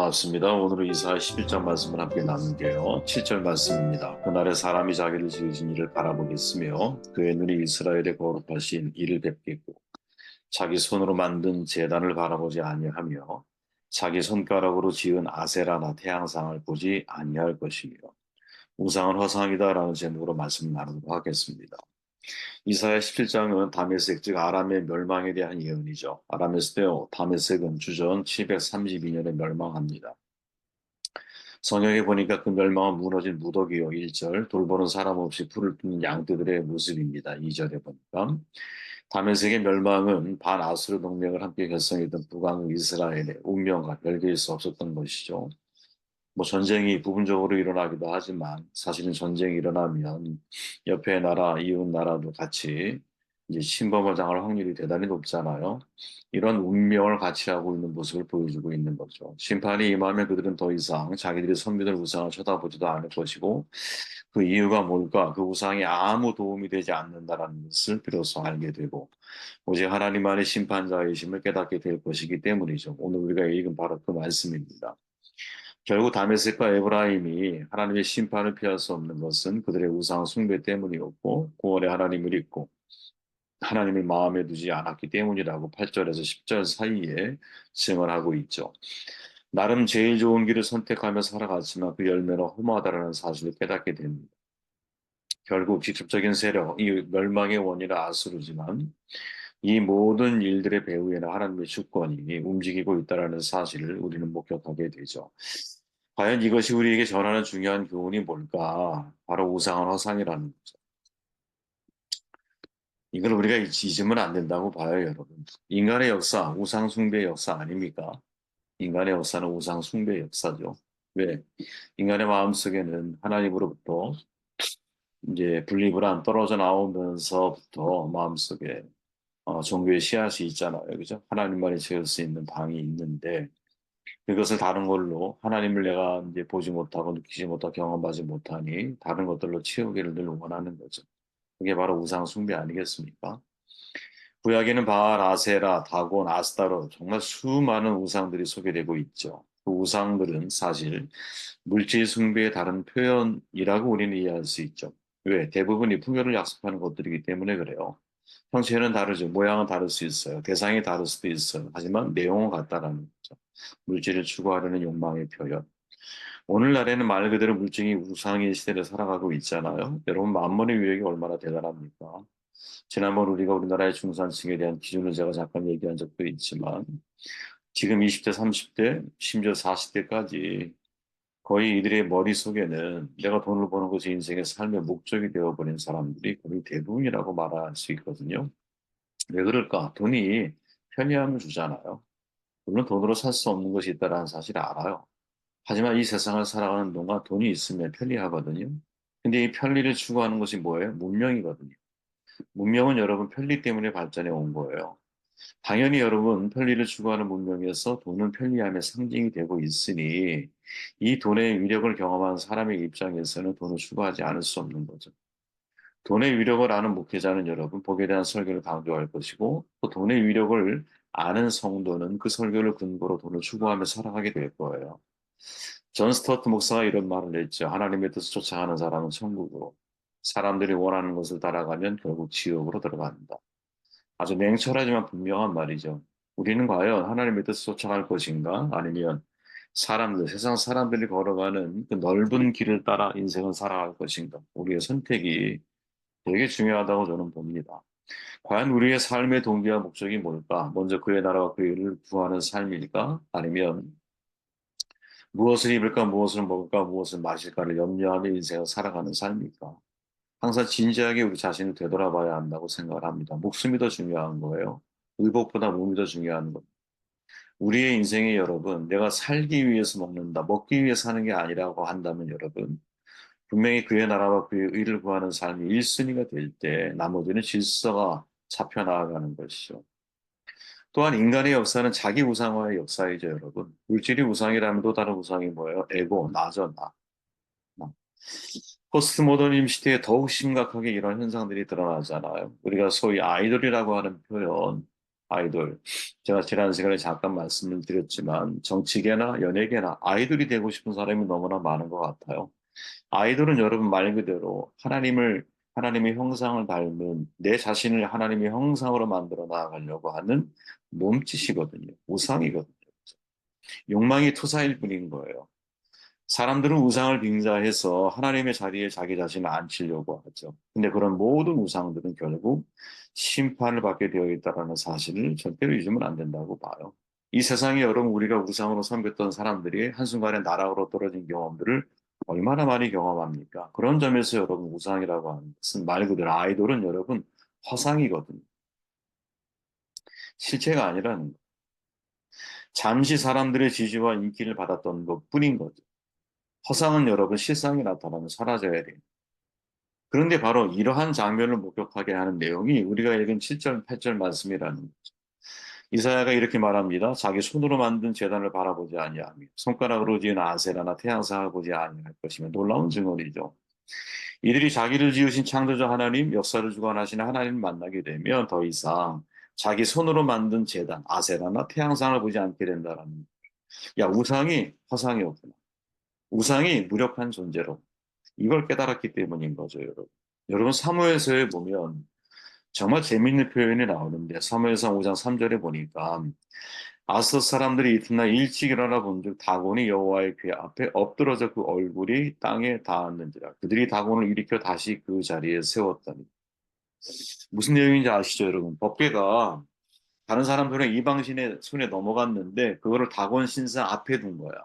반갑습니다. 오늘은 이사야 11장 말씀을 함께 나눌게요. 7절 말씀입니다. 그날에 사람이 자기를 지으신 이를 바라보겠으며 그의 눈이 이스라엘의 거룩하신 이를 뵙겠고 자기 손으로 만든 제단을 바라보지 아니하며 자기 손가락으로 지은 아세라나 태양상을 보지 아니할 것이며 우상은 허상이다라는 제목으로 말씀 나누도록 하겠습니다. 이사야 17장은 다메섹 즉 아람의 멸망에 대한 예언이죠. 아람에서 때 다메섹은 주전 732년에 멸망합니다. 성경에 보니까 그 멸망은 무너진 무더기요 1절 돌보는 사람 없이 풀을 뜯는 양떼들의 모습입니다. 2절에 보니까 다메섹의 멸망은 반아수르 동맹을 함께 결성했던 북왕 이스라엘의 운명과 별개일 수 없었던 것이죠. 뭐 전쟁이 부분적으로 일어나기도 하지만 사실은 전쟁이 일어나면 옆에 나라, 이웃 나라도 같이 이제 침범을 당할 확률이 대단히 높잖아요. 이런 운명을 같이 하고 있는 모습을 보여주고 있는 거죠. 심판이 임하면 그들은 더 이상 자기들이 선비들 우상을 쳐다보지도 않을 것이고 그 이유가 뭘까? 그 우상이 아무 도움이 되지 않는다라는 것을 비로소 알게 되고 오직 하나님만의 심판자이심을 깨닫게 될 것이기 때문이죠. 오늘 우리가 읽은 바로 그 말씀입니다. 결국 다메섹과 에브라임이 하나님의 심판을 피할 수 없는 것은 그들의 우상 숭배 때문이었고 구원의 하나님을 잊고 하나님을 마음에 두지 않았기 때문이라고 8절에서 10절 사이에 증언하고 있죠. 나름 제일 좋은 길을 선택하며 살아갔지만 그 열매는 험하다라는 사실을 깨닫게 됩니다. 결국 직접적인 세력, 이 멸망의 원인은 아수르지만 이 모든 일들의 배후에는 하나님의 주권이 움직이고 있다는 사실을 우리는 목격하게 되죠. 과연 이것이 우리에게 전하는 중요한 교훈이 뭘까? 바로 우상은 허상이라는 거죠. 이걸 우리가 잊으면 안 된다고 봐요, 여러분. 인간의 역사, 우상 숭배의 역사 아닙니까? 인간의 역사는 우상 숭배의 역사죠. 왜? 인간의 마음속에는 하나님으로부터 이제 분리불안 떨어져 나오면서부터 마음속에 종교의 씨앗이 있잖아요. 그죠? 하나님만이 지을 수 있는 방이 있는데 그것을 다른 걸로 하나님을 내가 이제 보지 못하고 느끼지 못하고 경험하지 못하니 다른 것들로 채우기를 늘 원하는 거죠. 그게 바로 우상 숭배 아니겠습니까? 구약에는 바알, 아세라, 다곤, 아스타로 정말 수많은 우상들이 소개되고 있죠. 그 우상들은 사실 물질 숭배의 다른 표현이라고 우리는 이해할 수 있죠. 왜? 대부분이 풍요를 약속하는 것들이기 때문에 그래요. 형체는 다르죠. 모양은 다를 수 있어요. 대상이 다를 수도 있어요. 하지만 내용은 같다라는 거죠. 물질을 추구하려는 욕망의 표현. 오늘날에는 말 그대로 물질이 우상의 시대를 살아가고 있잖아요. 여러분, 만mon의 위력이 얼마나 대단합니까? 지난번 우리가 우리나라의 중산층에 대한 기준을 제가 잠깐 얘기한 적도 있지만, 지금 20대, 30대, 심지어 40대까지 거의 이들의 머릿속에는 내가 돈을 버는 것이 인생의 삶의 목적이 되어버린 사람들이 거의 대부분이라고 말할 수 있거든요. 왜 그럴까? 돈이 편리함을 주잖아요. 물론 돈으로 살 수 없는 것이 있다는 사실을 알아요. 하지만 이 세상을 살아가는 동안 돈이 있으면 편리하거든요. 근데 이 편리를 추구하는 것이 뭐예요? 문명이거든요. 문명은 여러분 편리 때문에 발전해 온 거예요. 당연히 여러분 편리를 추구하는 문명에서 돈은 편리함의 상징이 되고 있으니 이 돈의 위력을 경험한 사람의 입장에서는 돈을 추구하지 않을 수 없는 거죠. 돈의 위력을 아는 목회자는 여러분 복에 대한 설교를 강조할 것이고 또 돈의 위력을 아는 성도는 그 설교를 근거로 돈을 추구하며 살아가게 될 거예요. 존 스토트 목사가 이런 말을 했죠. 하나님의 뜻을 쫓아가는 사람은 천국으로, 사람들이 원하는 것을 따라가면 결국 지옥으로 들어간다. 아주 냉철하지만 분명한 말이죠. 우리는 과연 하나님의 뜻을 쫓아갈 것인가? 아니면 세상 사람들이 걸어가는 그 넓은 길을 따라 인생을 살아갈 것인가? 우리의 선택이 되게 중요하다고 저는 봅니다. 과연 우리의 삶의 동기와 목적이 뭘까? 먼저 그의 나라와 그의 일을 구하는 삶일까? 아니면 무엇을 입을까, 무엇을 먹을까, 무엇을 마실까를 염려하며 인생을 살아가는 삶입니까? 항상 진지하게 우리 자신을 되돌아봐야 한다고 생각을 합니다. 목숨이 더 중요한 거예요. 의복보다 몸이 더 중요한 것. 우리의 인생에 여러분, 내가 살기 위해서 먹는다, 먹기 위해서 사는 게 아니라고 한다면 여러분, 분명히 그의 나라와 그의 의를 구하는 삶이 1순위가 될 때 나머지는 질서가 잡혀 나아가는 것이죠. 또한 인간의 역사는 자기 우상화의 역사이죠, 여러분. 물질이 우상이라면 또 다른 우상이 뭐예요? 에고, 나죠, 나. 나. 포스트 모더니즘 시대에 더욱 심각하게 이런 현상들이 드러나잖아요. 우리가 소위 아이돌이라고 하는 표현, 아이돌. 제가 지난 시간에 잠깐 말씀을 드렸지만 정치계나 연예계나 아이돌이 되고 싶은 사람이 너무나 많은 것 같아요. 아이돌은 여러분 말 그대로 하나님의 형상을 닮은 내 자신을 하나님의 형상으로 만들어 나아가려고 하는 몸짓이거든요. 우상이거든요. 욕망이 투사일 뿐인 거예요. 사람들은 우상을 빙자해서 하나님의 자리에 자기 자신을 앉히려고 하죠. 근데 그런 모든 우상들은 결국 심판을 받게 되어 있다는 사실을 절대로 잊으면 안 된다고 봐요. 이 세상에 여러분 우리가 우상으로 섬겼던 사람들이 한순간에 나락으로 떨어진 경험들을 얼마나 많이 경험합니까? 그런 점에서 여러분 우상이라고 하는 것은 말 그대로 아이돌은 여러분 허상이거든요. 실체가 아니라는 거. 잠시 사람들의 지지와 인기를 받았던 것 뿐인 거죠. 허상은 여러분 실상이 나타나면 사라져야 돼요. 그런데 바로 이러한 장면을 목격하게 하는 내용이 우리가 읽은 7절, 8절 말씀이라는 거죠. 이사야가 이렇게 말합니다. 자기 손으로 만든 제단을 바라보지 아니하며 손가락으로 지은 아세라나 태양상을 보지 아니할 것이며 놀라운 증언이죠. 이들이 자기를 지으신 창조자 하나님, 역사를 주관하시는 하나님을 만나게 되면 더 이상 자기 손으로 만든 제단, 아세라나 태양상을 보지 않게 된다라는 거예요. 야, 우상이 허상이었구나. 우상이 무력한 존재로. 이걸 깨달았기 때문인 거죠, 여러분. 여러분, 사무엘서에 보면 정말 재밌는 표현이 나오는데, 사무엘상 5장 3절에 보니까 아스 사람들이 이튿날 일찍 일어나 본즉 다곤이 여호와의 궤 앞에 엎드러져 그 얼굴이 땅에 닿았는지라. 그들이 다곤을 일으켜 다시 그 자리에 세웠다니. 무슨 내용인지 아시죠, 여러분? 법궤가 다른 사람들은 이방신의 손에 넘어갔는데 그거를 다곤 신사 앞에 둔 거야.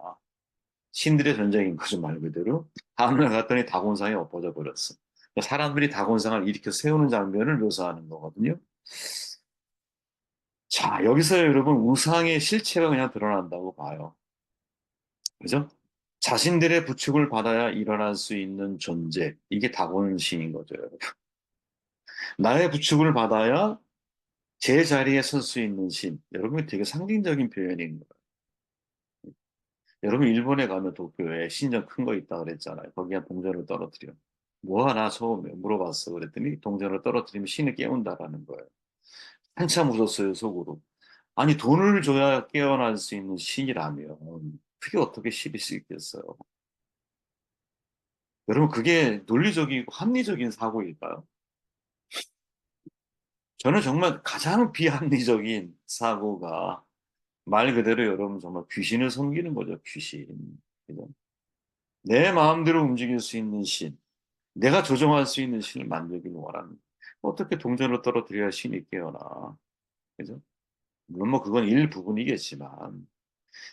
신들의 전쟁인 거죠, 말 그대로. 다음날 갔더니 다곤상이 엎어져 버렸어. 사람들이 다곤상을 일으켜 세우는 장면을 묘사하는 거거든요. 자, 여기서 여러분 우상의 실체가 그냥 드러난다고 봐요. 그죠? 자신들의 부축을 받아야 일어날 수 있는 존재. 이게 다곤신인 거죠, 여러분. 나의 부축을 받아야 제 자리에 설 수 있는 신. 여러분 되게 상징적인 표현인 거예요. 여러분 일본에 가면 도쿄에 신전 큰 거 있다 그랬잖아요. 거기에 동전을 떨어뜨려. 뭐하나 처음에 물어봤어. 그랬더니 동전을 떨어뜨리면 신을 깨운다라는 거예요. 한참 웃었어요, 속으로. 아니, 돈을 줘야 깨어날 수 있는 신이라면 그게 어떻게 신일 수 있겠어요? 여러분, 그게 논리적이고 합리적인 사고일까요? 저는 정말 가장 비합리적인 사고가 말 그대로 여러분 정말 귀신을 섬기는 거죠, 귀신. 그죠? 내 마음대로 움직일 수 있는 신, 내가 조정할 수 있는 신을 만들기를 원하는. 어떻게 동전을 떨어뜨려야 신이 깨어나? 그죠? 물론 뭐 그건 일부분이겠지만,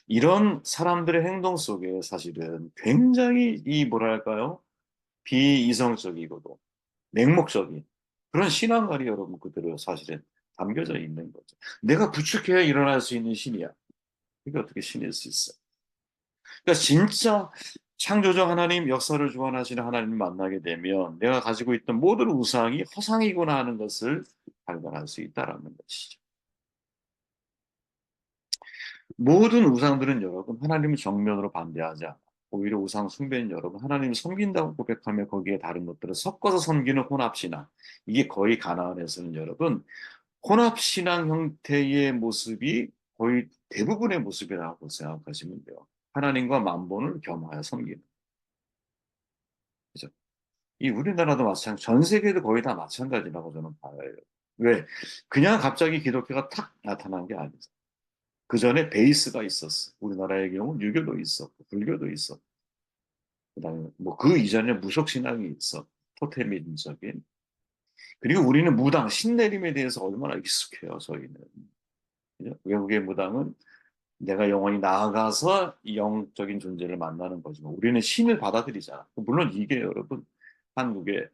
이런 사람들의 행동 속에 사실은 굉장히 이 뭐랄까요? 비이성적이고도 맹목적인 그런 신앙관이 여러분 그대로 사실은 담겨져 있는 거죠. 내가 부축해야 일어날 수 있는 신이야. 이게 어떻게 신일 수 있어? 그러니까 진짜 창조자 하나님, 역사를 주관하시는 하나님을 만나게 되면 내가 가지고 있던 모든 우상이 허상이구나 하는 것을 발견할 수 있다라는 것이죠. 모든 우상들은 여러분 하나님을 정면으로 반대하지 않아. 오히려 우상 숭배는 여러분 하나님을 섬긴다고 고백하며 거기에 다른 것들을 섞어서 섬기는 혼합신앙. 이게 거의 가나안에서는 여러분 혼합신앙 형태의 모습이 거의 대부분의 모습이라고 생각하시면 돼요. 하나님과 만본을 겸하여 섬기는. 그죠? 이 우리나라도 마찬가지, 전 세계도 거의 다 마찬가지라고 저는 봐요. 왜? 그냥 갑자기 기독교가 탁 나타난 게 아니죠. 그 전에 베이스가 있었어. 우리나라의 경우 유교도 있었고, 불교도 있었고, 그다음에 뭐 그 이전에 무속 신앙이 있어. 토테미즘적인. 그리고 우리는 무당, 신내림에 대해서 얼마나 익숙해요, 저희는. 그죠? 외국의 무당은 내가 영원히 나아가서 이 영적인 존재를 만나는 거지만 우리는 신을 받아들이잖아. 물론 이게 여러분 한국에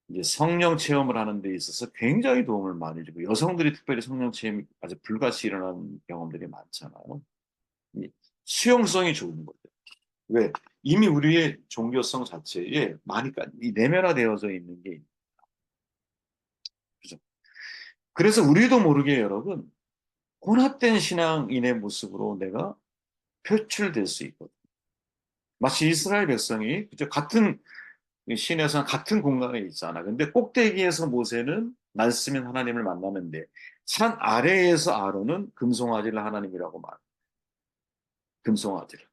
이제 성령 체험을 하는 데 있어서 굉장히 도움을 많이 주고 여성들이 특별히 성령 체험이 아주 불같이 일어나는 경험들이 많잖아요. 이 수용성이 좋은 거죠. 왜? 이미 우리의 종교성 자체에 많이 내면화되어져 있는 게 그죠. 그래서 우리도 모르게 여러분 혼합된 신앙인의 모습으로 내가 표출될 수 있거든요. 마치 이스라엘 백성이 그죠? 같은 시내에서 같은 공간에 있잖아. 근데 꼭대기에서 모세는 말씀인 하나님을 만나는데 산 아래에서 아론은 금송아지를 하나님이라고 말. 금송아지를.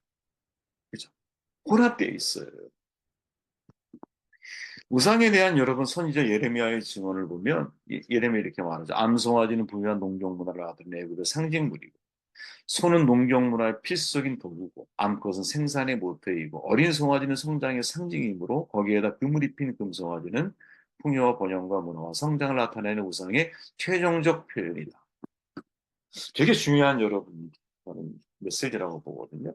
그죠? 혼합되어 있어요. 우상에 대한 여러분 선지자 예레미야의 증언을 보면 예레미야 이렇게 말하죠. 암송아지는 부유한 농경 문화를 아는 애굽의 상징물이고 소는 농경 문화의 필수적인 도구고 암컷은 생산의 모태이고 어린 송아지는 성장의 상징이므로 거기에다 금을 입힌 금송아지는 풍요와 번영과 문화와 성장을 나타내는 우상의 최종적 표현이다. 되게 중요한 여러분 메시지라고 보거든요.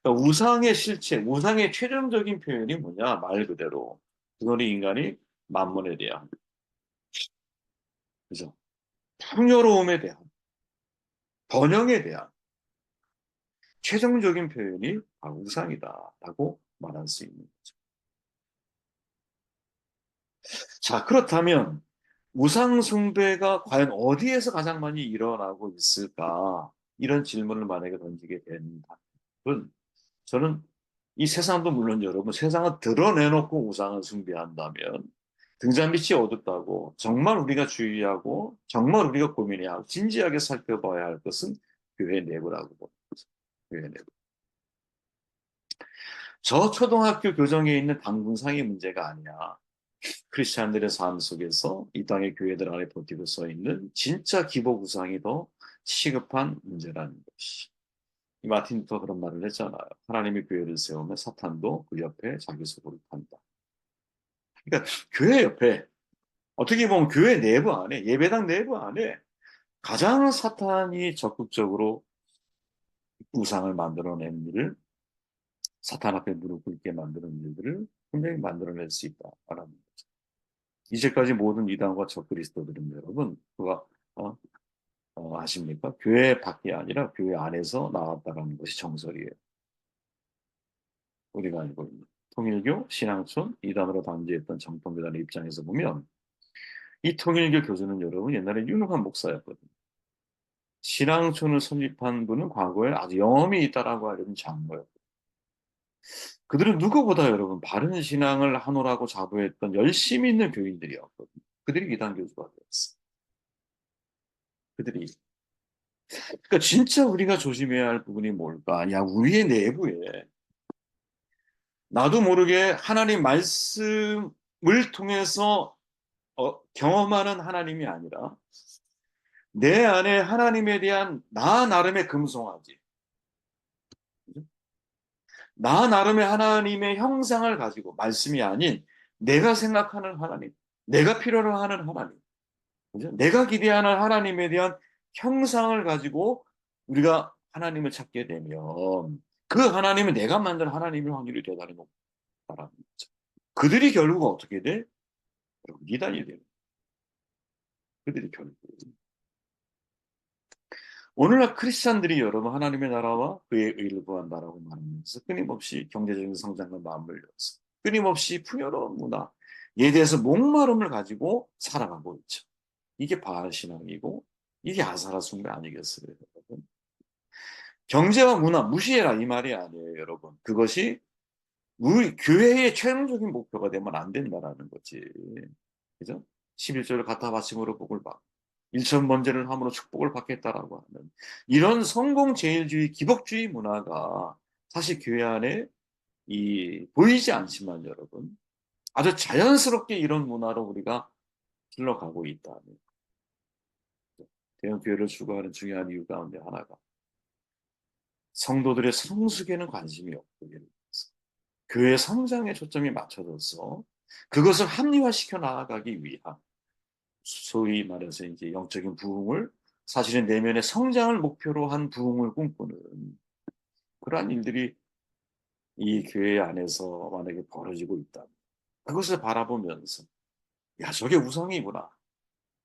그러니까 우상의 실체, 우상의 최종적인 표현이 뭐냐? 말 그대로 그거는 인간이 만문에 대한, 그죠? 풍요로움에 대한, 번영에 대한 최종적인 표현이 우상이다라고 말할 수 있는 거죠. 자, 그렇다면 우상 숭배가 과연 어디에서 가장 많이 일어나고 있을까? 이런 질문을 만약에 던지게 된다면 저는 이 세상도 물론 여러분 세상을 드러내놓고 우상을 숭배한다면 등잔빛이 어둡다고 정말 우리가 주의하고 정말 우리가 고민해야 하고 진지하게 살펴봐야 할 것은 교회 내부라고 봅니다. 교회 내부. 저 초등학교 교정에 있는 당분상의 문제가 아니야. 크리스찬들의 삶 속에서 이 땅의 교회들 안에 버티고 서 있는 진짜 기복 우상이 더 시급한 문제라는 것이. 이 마틴 루터 그런 말을 했잖아요. 하나님이 교회를 세우면 사탄도 그 옆에 자기 소굴을 판다. 그러니까 교회 옆에 어떻게 보면 교회 내부 안에 예배당 내부 안에 가장 사탄이 적극적으로 우상을 만들어낸 일을 사탄 앞에 무릎 꿇게 만드는 일들을 분명히 만들어낼 수 있다라는 거죠. 이제까지 모든 이단과 적그리스도들은 여러분 그가 어, 아십니까? 교회 밖이 아니라 교회 안에서 나왔다라는 것이 정설이에요. 우리가 알고 있는 통일교, 신앙촌, 이단으로 단죄했던 정통교단의 입장에서 보면 이 통일교 교주는 여러분 옛날에 유능한 목사였거든요. 신앙촌을 설립한 분은 과거에 아주 영험이 있다라고 알려진 장로였고 그들은 누구보다 여러분 바른 신앙을 하노라고 자부했던 열심히 있는 교인들이었거든요. 그들이 이단 교주가 되었어요. 그들이 그러니까 진짜 우리가 조심해야 할 부분이 뭘까? 야, 우리의 내부에 나도 모르게 하나님 말씀을 통해서 경험하는 하나님이 아니라 내 안에 하나님에 대한 나 나름의 금송아지, 나 나름의 하나님의 형상을 가지고 말씀이 아닌 내가 생각하는 하나님, 내가 필요로 하는 하나님, 그죠? 내가 기대하는 하나님에 대한 형상을 가지고 우리가 하나님을 찾게 되면 그 하나님은 내가 만든 하나님일 확률이 대단히 높다라는 거죠. 그들이 결국 어떻게 돼? 이단이 돼요. 그들이 결국. 오늘날 크리스찬들이 여러분 하나님의 나라와 그의 의를 구한다라고 말하면서 끊임없이 경제적인 성장과 마음을 열어서 끊임없이 풍요로운 문화에 대해서 목마름을 가지고 살아가고 있죠. 이게 바알 신앙이고 이게 아사라 숭배 아니겠어요, 여러분? 경제와 문화 무시해라 이 말이 아니에요, 여러분. 그것이 우리 교회의 최종적인 목표가 되면 안 된다라는 거지. 그죠? 11조를 갖다 바침으로 복을 받고 일천 번제를 함으로 축복을 받겠다라고 하는 이런 성공 제일주의 기복주의 문화가 사실 교회 안에 보이지 않지만 여러분 아주 자연스럽게 이런 문화로 우리가 흘러가고 있다는 대형 교회를 추구하는 중요한 이유 가운데 하나가 성도들의 성숙에는 관심이 없고 교회 성장에 초점이 맞춰져서 그것을 합리화시켜 나아가기 위한 소위 말해서 이제 영적인 부흥을 사실은 내면의 성장을 목표로 한 부흥을 꿈꾸는 그러한 일들이 이 교회 안에서 만약에 벌어지고 있다. 그것을 바라보면서 야 저게 우상이구나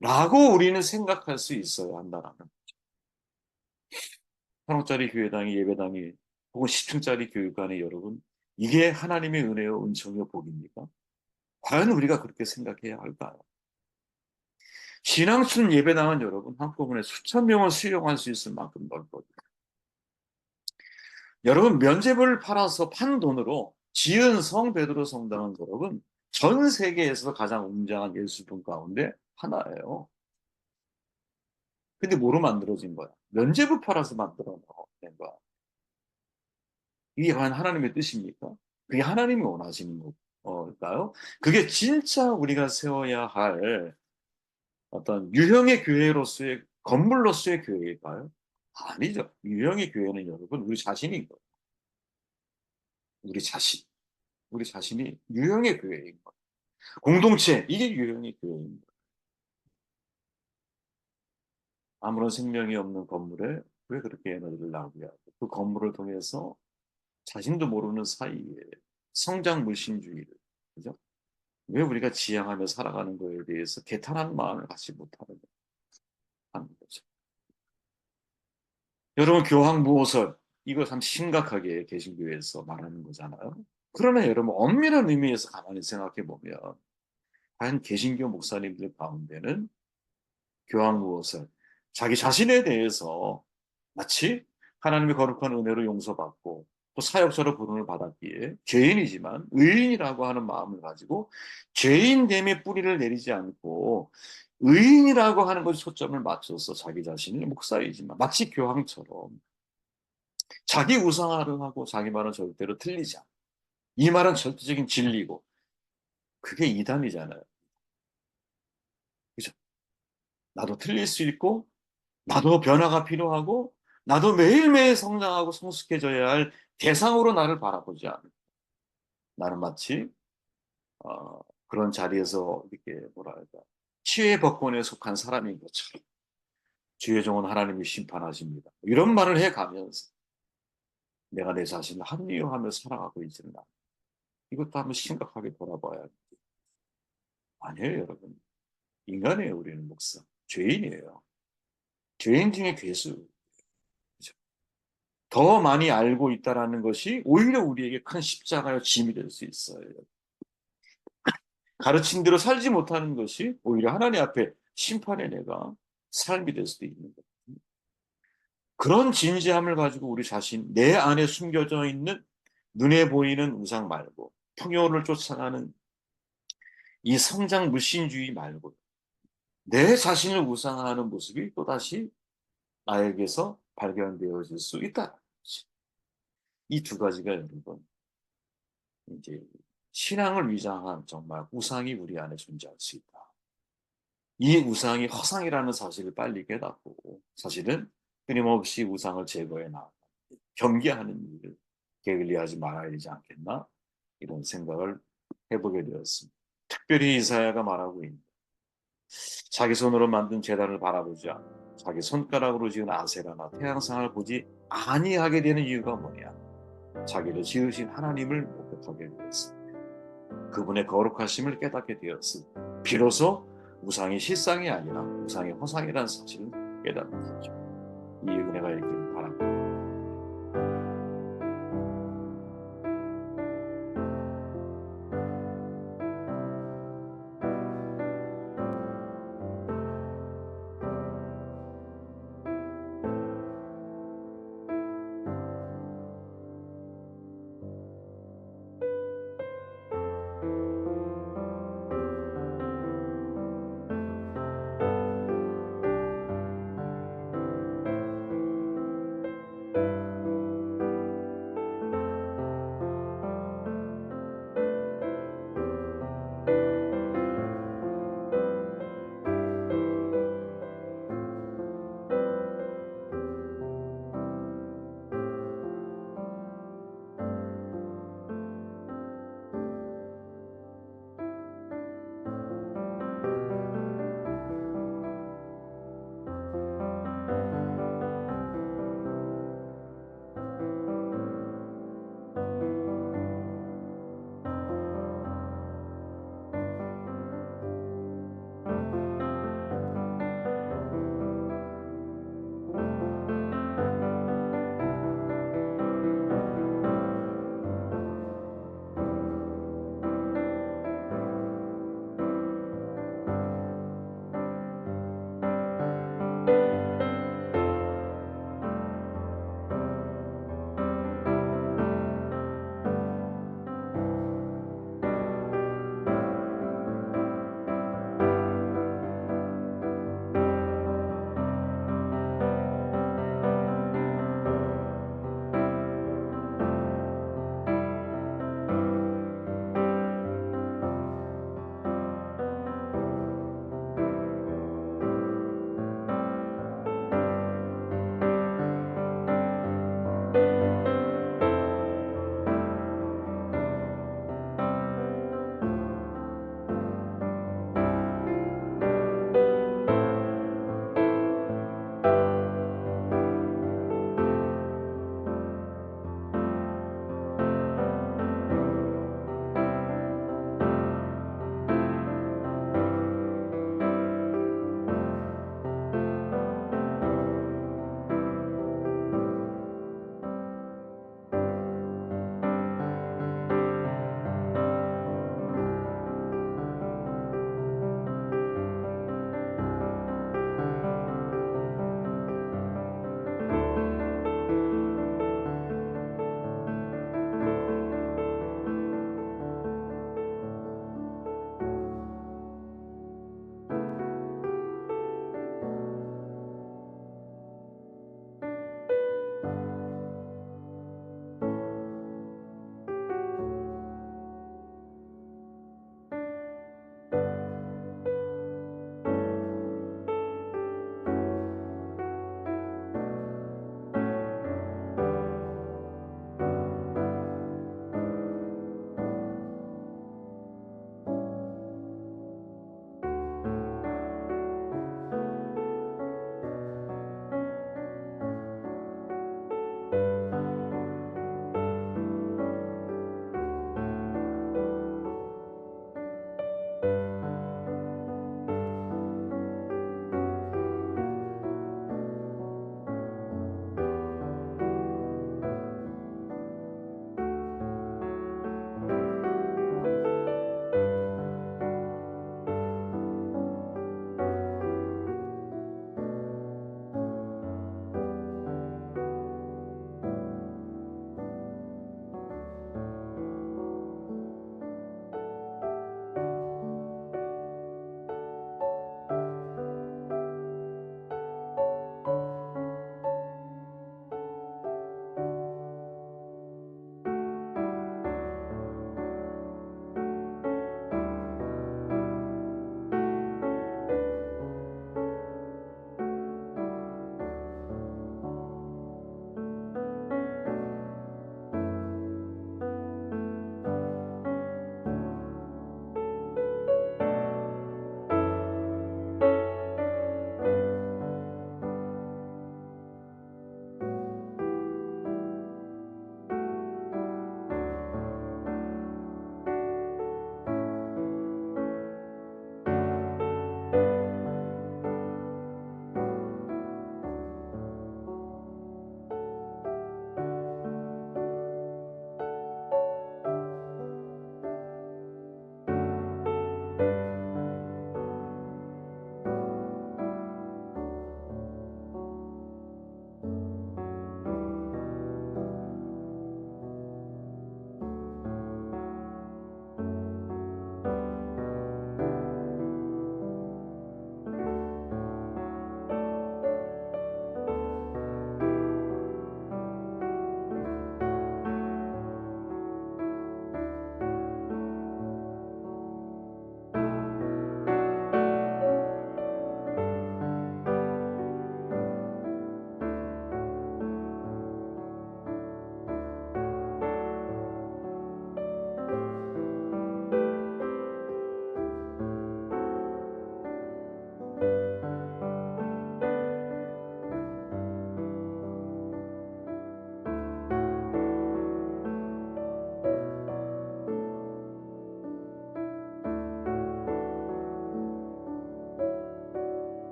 라고 우리는 생각할 수 있어야 한다는 천억짜리 교회당이 예배당이 혹은 10층짜리 교육관이 여러분 이게 하나님의 은혜요 은총요 복입니까? 과연 우리가 그렇게 생각해야 할까요? 신앙촌 예배당은 여러분 한꺼번에 수천 명을 수용할 수 있을 만큼 넓거든요. 여러분 면제부를 팔아서 판 돈으로 지은 성 베드로 성당은 여러분 전 세계에서 가장 웅장한 예술품 가운데 하나예요. 근데 뭐로 만들어진 거야? 면죄부 팔아서 만들어 놓은 거야. 이게 과연 하나님의 뜻입니까? 그게 하나님이 원하시는 걸까요? 그게 진짜 우리가 세워야 할 어떤 유형의 교회로서의 건물로서의 교회일까요? 아니죠. 유형의 교회는 여러분 우리 자신인 거예요. 우리 자신. 우리 자신이 유형의 교회인 거예요. 공동체 이게 유형의 교회인 거예요. 아무런 생명이 없는 건물에 왜 그렇게 에너지를 낭비하고 그 건물을 통해서 자신도 모르는 사이에 성장 물신주의를 그죠? 왜 우리가 지향하며 살아가는 거에 대해서 개탄하는 마음을 갖지 못하는 거죠. 여러분 교황무호설 이거 참 심각하게 개신교에서 말하는 거잖아요. 그러나 여러분 엄밀한 의미에서 가만히 생각해 보면 과연 개신교 목사님들 가운데는 교황무호설 자기 자신에 대해서 마치 하나님의 거룩한 은혜로 용서받고 또 사역자로 부름을 받았기에 죄인이지만 의인이라고 하는 마음을 가지고 죄인됨의 뿌리를 내리지 않고 의인이라고 하는 것에 초점을 맞춰서 자기 자신이 목사이지만 마치 교황처럼 자기 우상화를 하고 자기 말은 절대로 틀리지 않아. 이 말은 절대적인 진리고 그게 이단이잖아요. 그죠? 나도 틀릴 수 있고 나도 변화가 필요하고 나도 매일매일 성장하고 성숙해져야 할 대상으로 나를 바라보지 않는 나는 마치 그런 자리에서 이렇게 뭐랄까 치외 법권에 속한 사람인 것처럼 주의 종은 하나님이 심판하십니다. 이런 말을 해가면서 내가 내 자신을 합리화하며 살아가고 있지는 않아. 이것도 한번 심각하게 돌아봐야 돼. 아니에요, 여러분. 인간이에요, 우리는 목사. 죄인이에요. 죄인 중에 괴수. 그죠? 더 많이 알고 있다라는 것이 오히려 우리에게 큰 십자가의 짐이 될 수 있어요. 가르친 대로 살지 못하는 것이 오히려 하나님 앞에 심판의 내가 삶이 될 수도 있는 거예요. 그런 진지함을 가지고 우리 자신, 내 안에 숨겨져 있는 눈에 보이는 우상 말고 풍요를 쫓아가는 이 성장 물신주의 말고 내 자신을 우상화하는 모습이 또다시 나에게서 발견되어질 수 있다. 이 두 가지가 여러분, 이제 신앙을 위장한 정말 우상이 우리 안에 존재할 수 있다. 이 우상이 허상이라는 사실을 빨리 깨닫고 사실은 끊임없이 우상을 제거해 나가 경계하는 일을 게을리하지 말아야 되지 않겠나 이런 생각을 해보게 되었습니다. 특별히 이사야가 말하고 있는 자기 손으로 만든 제단을 바라보지 않고 자기 손가락으로 지은 아세라나 태양상을 보지 아니하게 되는 이유가 뭐냐? 자기를 지으신 하나님을 목격하게 되었습니다. 그분의 거룩하심을 깨닫게 되었으니 비로소 우상이 실상이 아니라 우상이 허상이라는 사실을 깨닫는 거죠. 이 은혜가 있기를 바랍니다.